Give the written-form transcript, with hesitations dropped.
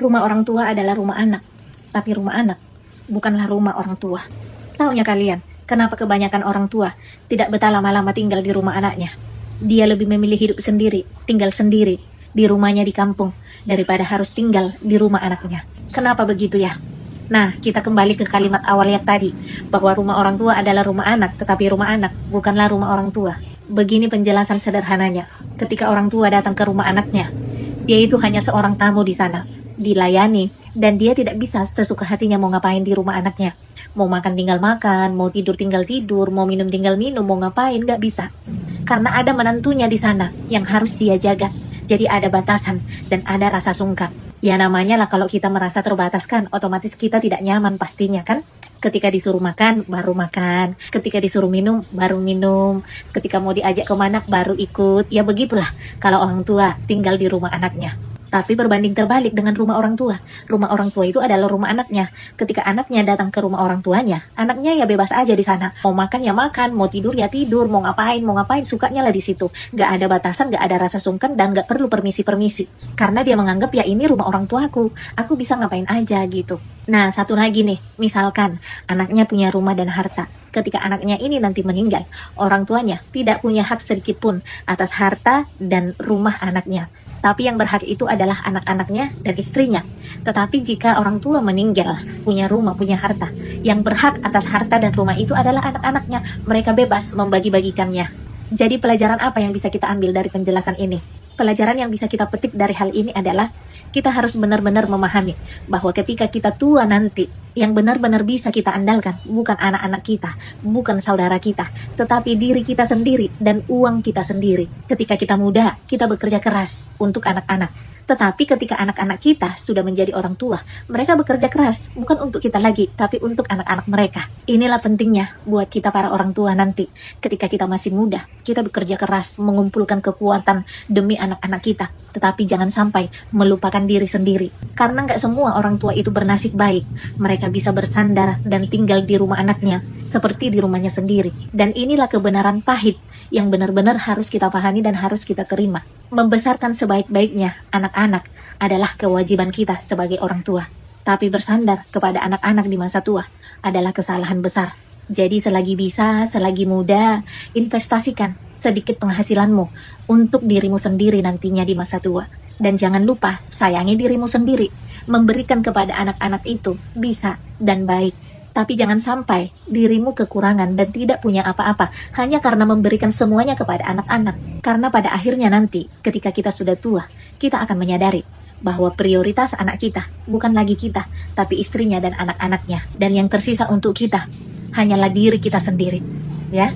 Rumah orang tua adalah rumah anak, tapi rumah anak bukanlah rumah orang tua. Taunya kalian, kenapa kebanyakan orang tua tidak betah lama-lama tinggal di rumah anaknya? Dia lebih memilih hidup sendiri, tinggal sendiri, di rumahnya di kampung, daripada harus tinggal di rumah anaknya. Kenapa begitu ya? Nah, kita kembali ke kalimat awal yang tadi, bahwa rumah orang tua adalah rumah anak, tetapi rumah anak bukanlah rumah orang tua. Begini penjelasan sederhananya, ketika orang tua datang ke rumah anaknya, dia itu hanya seorang tamu di sana, dilayani, dan dia tidak bisa sesuka hatinya mau ngapain di rumah anaknya. Mau makan tinggal makan, mau tidur tinggal tidur, mau minum tinggal minum, mau ngapain nggak bisa. Karena ada menantunya di sana yang harus dia jaga. Jadi ada batasan dan ada rasa sungkan. Ya namanya lah kalau kita merasa terbataskan, otomatis kita tidak nyaman pastinya kan. Ketika disuruh makan, baru makan. Ketika disuruh minum, baru minum. Ketika mau diajak kemana, baru ikut. Ya begitulah kalau orang tua tinggal di rumah anaknya. Tapi berbanding terbalik dengan rumah orang tua. Rumah orang tua itu adalah rumah anaknya. Ketika anaknya datang ke rumah orang tuanya, anaknya ya bebas aja di sana. Mau makan ya makan, mau tidur ya tidur, mau ngapain, sukanya lah di situ. Gak ada batasan, gak ada rasa sungkan, dan gak perlu permisi-permisi. Karena dia menganggap ya ini rumah orang tuaku, aku bisa ngapain aja gitu. Nah, satu lagi nih, misalkan anaknya punya rumah dan harta. Ketika anaknya ini nanti meninggal, orang tuanya tidak punya hak sedikit pun atas harta dan rumah anaknya. Tapi yang berhak itu adalah anak-anaknya dan istrinya. Tetapi jika orang tua meninggal, punya rumah, punya harta, yang berhak atas harta dan rumah itu adalah anak-anaknya. Mereka bebas membagi-bagikannya. Jadi pelajaran apa yang bisa kita ambil dari penjelasan ini? Pelajaran yang bisa kita petik dari hal ini adalah kita harus benar-benar memahami bahwa ketika kita tua nanti, yang benar-benar bisa kita andalkan bukan anak-anak kita, bukan saudara kita, tetapi diri kita sendiri dan uang kita sendiri. Ketika kita muda, kita bekerja keras untuk anak-anak. Tetapi ketika anak-anak kita sudah menjadi orang tua, mereka bekerja keras bukan untuk kita lagi, tapi untuk anak-anak mereka. Inilah pentingnya buat kita para orang tua nanti. Ketika kita masih muda, kita bekerja keras mengumpulkan kekuatan demi anak-anak kita. Tetapi jangan sampai melupakan diri sendiri. Karena nggak semua orang tua itu bernasib baik. Mereka bisa bersandar dan tinggal di rumah anaknya seperti di rumahnya sendiri. Dan inilah kebenaran pahit yang benar-benar harus kita pahami dan harus kita terima. Membesarkan sebaik-baiknya anak-anak adalah kewajiban kita sebagai orang tua. Tapi bersandar kepada anak-anak di masa tua adalah kesalahan besar. Jadi selagi bisa, selagi muda, investasikan sedikit penghasilanmu untuk dirimu sendiri nantinya di masa tua. Dan jangan lupa, sayangi dirimu sendiri. Memberikan kepada anak-anak itu bisa dan baik. Tapi jangan sampai dirimu kekurangan dan tidak punya apa-apa hanya karena memberikan semuanya kepada anak-anak. Karena pada akhirnya nanti, ketika kita sudah tua, kita akan menyadari bahwa prioritas anak kita bukan lagi kita, tapi istrinya dan anak-anaknya. Dan yang tersisa untuk kita hanyalah diri kita sendiri. Ya.